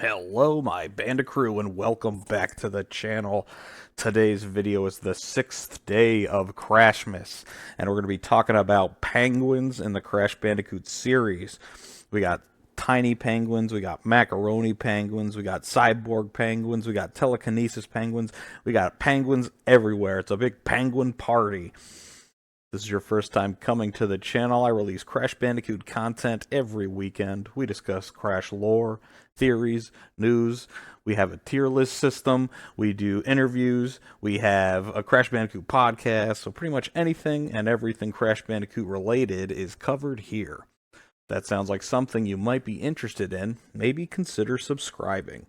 Hello, my band of crew, and welcome back to the channel. Today's video is the 6th day of Crashmas, and we're going to be talking about penguins in the Crash Bandicoot series. We got tiny penguins, we got macaroni penguins, we got cyborg penguins, we got telekinesis penguins, we got penguins everywhere. It's a big penguin party. This is your first time coming to the channel. I release Crash Bandicoot content every weekend. We discuss Crash lore, theories, news. We have a tier list system. We do interviews. We have a Crash Bandicoot podcast. So pretty much anything and everything Crash Bandicoot related is covered here. If that sounds like something you might be interested in, maybe consider subscribing.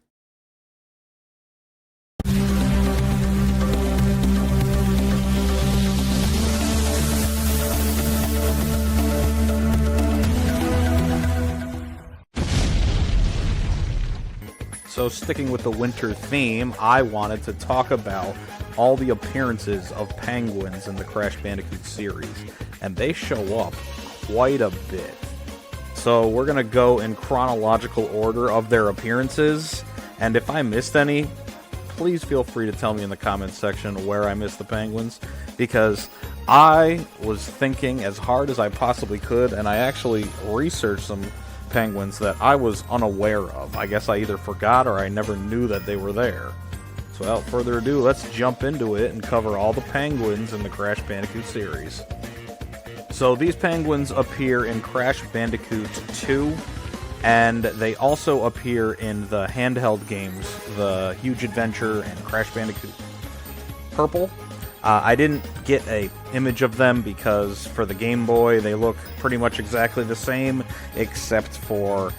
So sticking with the winter theme, I wanted to talk about all the appearances of penguins in the Crash Bandicoot series, and they show up quite a bit. So we're going to go in chronological order of their appearances, and if I missed any, please feel free to tell me in the comments section where I missed the penguins, because I was thinking as hard as I possibly could, and I actually researched some penguins that I was unaware of. I guess I either forgot or I never knew that they were there. So without further ado, let's jump into it and cover all the penguins in the Crash Bandicoot series. So these penguins appear in Crash Bandicoot 2, and they also appear in the handheld games, the Huge Adventure and Crash Bandicoot Purple. I didn't get an image of them because for the Game Boy they look pretty much exactly the same except for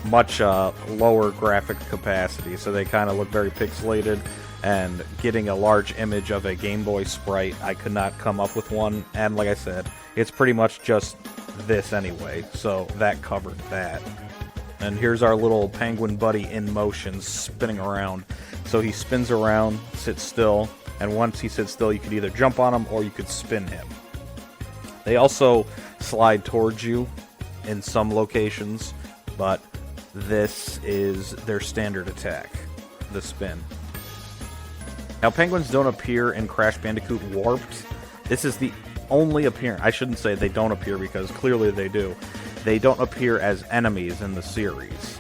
much lower graphic capacity, so they kind of look very pixelated, and getting a large image of a Game Boy sprite, I could not come up with one, and like I said, it's pretty much just this anyway, so that covered that. And here's our little penguin buddy in motion, spinning around. So he spins around, sits still, and once he sits still, you could either jump on him or you could spin him. They also slide towards you in some locations, but this is their standard attack, the spin. Now, penguins don't appear in Crash Bandicoot Warped. This is the only appearance. I shouldn't say they don't appear because clearly they do. They don't appear as enemies in the series.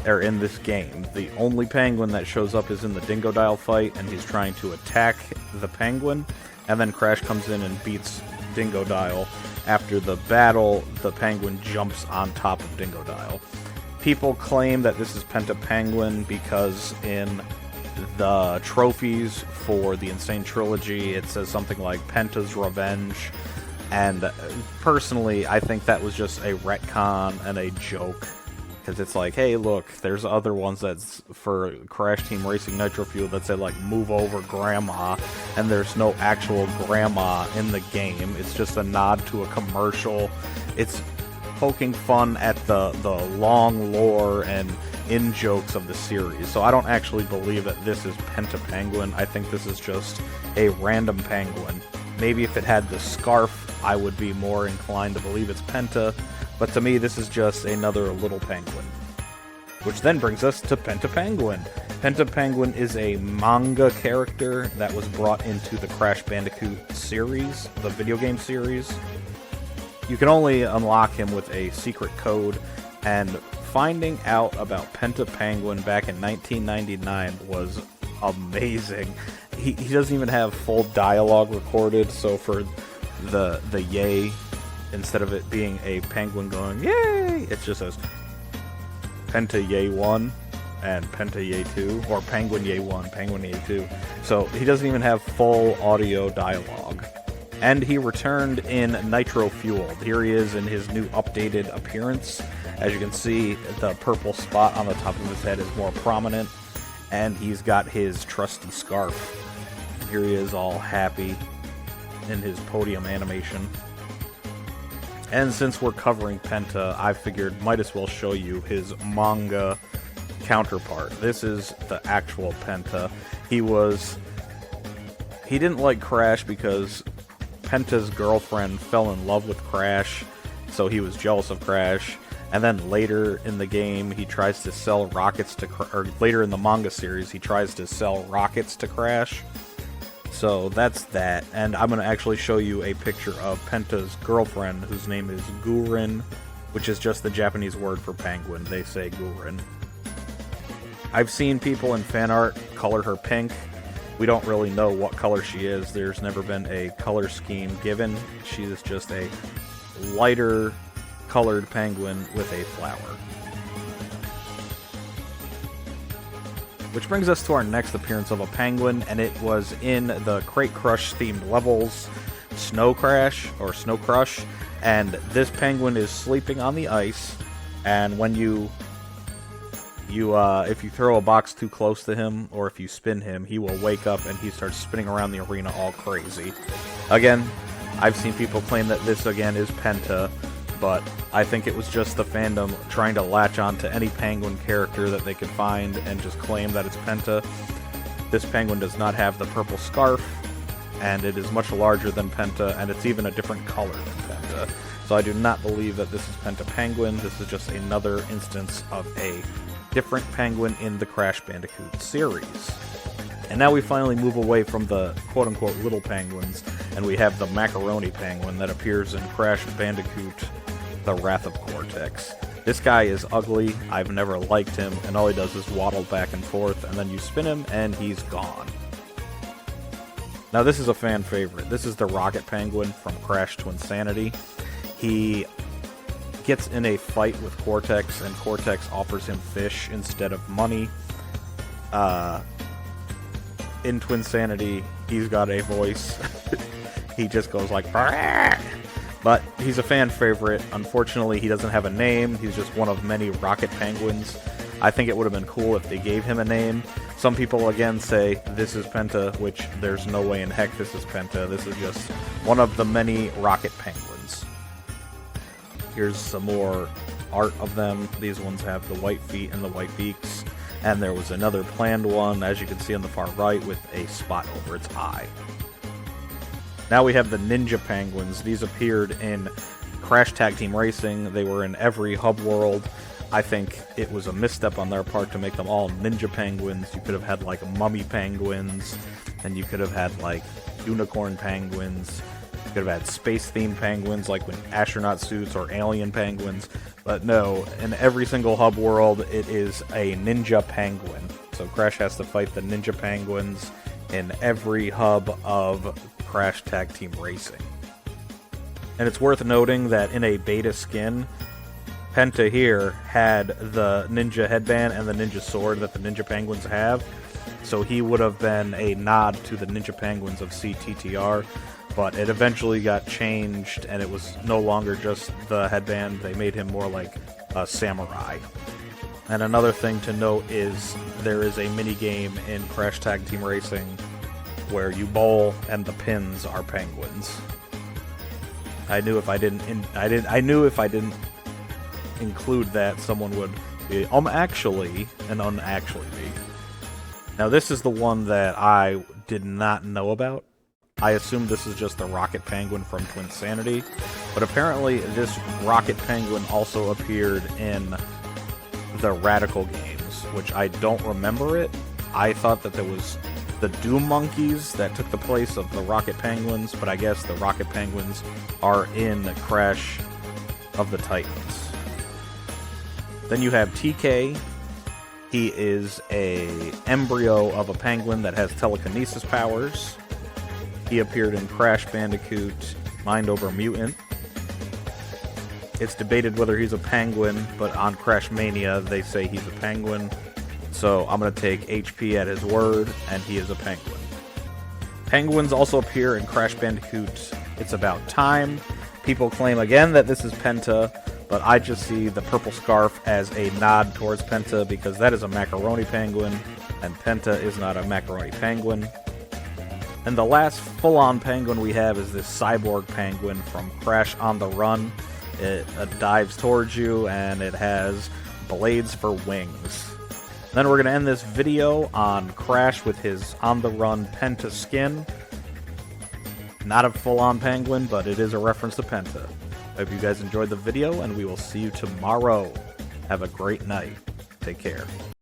Or in this game. The only penguin that shows up is in the Dingodile fight, and he's trying to attack the penguin, and then Crash comes in and beats Dingodile. After the battle, the penguin jumps on top of Dingodile. People claim that this is Penta Penguin because in the trophies for the Insane Trilogy, it says something like Penta's Revenge, and personally, I think that was just a retcon and a joke. Because it's like, hey, look, there's other ones that's for Crash Team Racing Nitro Fuel that say, like, move over grandma, and there's no actual grandma in the game. It's just a nod to a commercial. It's poking fun at the long lore and in-jokes of the series. So I don't actually believe that this is Penta Penguin. I think this is just a random penguin. Maybe if it had the scarf, I would be more inclined to believe it's Penta. But to me, this is just another little penguin. Which then brings us to Penta Penguin. Penta Penguin is a manga character that was brought into the Crash Bandicoot series, the video game series. You can only unlock him with a secret code, and finding out about Penta Penguin back in 1999 was amazing. He doesn't even have full dialogue recorded, so for the yay, instead of it being a penguin going, yay, it just says Penta Yay 1 and Penta Yay 2, or Penguin Yay 1, Penguin Yay 2. So he doesn't even have full audio dialogue. And he returned in Nitro Fueled. Here he is in his new updated appearance. As you can see, the purple spot on the top of his head is more prominent, and he's got his trusty scarf. Here he is all happy in his podium animation. And since we're covering Penta, I figured might as well show you his manga counterpart. This is the actual Penta. He didn't like Crash because Penta's girlfriend fell in love with Crash, so he was jealous of Crash, And then later in the game, he tries to sell rockets to... Or later in the manga series, he tries to sell rockets to Crash. So that's that. And I'm going to actually show you a picture of Penta's girlfriend, whose name is Gurin, which is just the Japanese word for penguin. They say Gurin. I've seen people in fan art color her pink. We don't really know what color she is. There's never been a color scheme given. She is just a lighter colored penguin with a flower. Which brings us to our next appearance of a penguin, and it was in the Crate Crush themed levels, Snow Crash, or Snow Crush, and this penguin is sleeping on the ice, and when if you throw a box too close to him, or if you spin him, he will wake up and he starts spinning around the arena all crazy. Again, I've seen people claim that this again is Penta, but I think it was just the fandom trying to latch on to any penguin character that they could find and just claim that it's Penta. This penguin does not have the purple scarf, and it is much larger than Penta, and it's even a different color than Penta. So I do not believe that this is Penta Penguin. This is just another instance of a different penguin in the Crash Bandicoot series. And now we finally move away from the quote-unquote little penguins, and we have the macaroni penguin that appears in Crash Bandicoot The Wrath of Cortex. This guy is ugly, I've never liked him, and all he does is waddle back and forth, and then you spin him, and he's gone. Now this is a fan favorite. This is the Rocket Penguin from Crash Twinsanity. He gets in a fight with Cortex, and Cortex offers him fish instead of money. In Twinsanity, he's got a voice. He just goes like, "Barrrr!" But he's a fan favorite. Unfortunately, he doesn't have a name. He's just one of many Rocket Penguins. I think it would have been cool if they gave him a name. Some people, again, say this is Penta, which there's no way in heck this is Penta. This is just one of the many Rocket Penguins. Here's some more art of them. These ones have the white feet and the white beaks. And there was another planned one, as you can see on the far right, with a spot over its eye. Now we have the Ninja Penguins. These appeared in Crash Tag Team Racing. They were in every hub world. I think it was a misstep on their part to make them all Ninja Penguins. You could have had, like, Mummy Penguins, and you could have had, like, Unicorn Penguins. You could have had space-themed penguins, like with astronaut suits, or alien penguins. But no, in every single hub world, it is a Ninja Penguin. So Crash has to fight the Ninja Penguins in every hub of Crash Tag Team Racing. And it's worth noting that in a beta skin, Penta here had the ninja headband and the ninja sword that the Ninja Penguins have. So he would have been a nod to the Ninja Penguins of CTTR. But it eventually got changed, and it was no longer just the headband. They made him more like a samurai. And another thing to note is there is a minigame in Crash Tag Team Racing where you bowl and the pins are penguins. I knew if I didn't include that, someone would be actually and unactually be. Now this is the one that I did not know about. I assume this is just the Rocket Penguin from Twinsanity, but apparently this Rocket Penguin also appeared in the Radical games, which I don't remember it. I thought that there was the Doom Monkeys that took the place of the Rocket Penguins, but I guess the Rocket Penguins are in Crash of the Titans. Then you have TK. He is a embryo of a penguin that has telekinesis powers. He appeared in Crash Bandicoot Mind Over Mutant. It's debated whether he's a penguin, but on Crash Mania they say he's a penguin. So I'm going to take HP at his word, and he is a penguin. Penguins also appear in Crash Bandicoot It's About Time. People claim again that this is Penta, but I just see the purple scarf as a nod towards Penta because that is a macaroni penguin, and Penta is not a macaroni penguin. And the last full-on penguin we have is this cyborg penguin from Crash on the Run. It dives towards you, and it has blades for wings. Then we're going to end this video on Crash with his on-the-run Penta skin. Not a full-on penguin, but it is a reference to Penta. I hope you guys enjoyed the video, and we will see you tomorrow. Have a great night. Take care.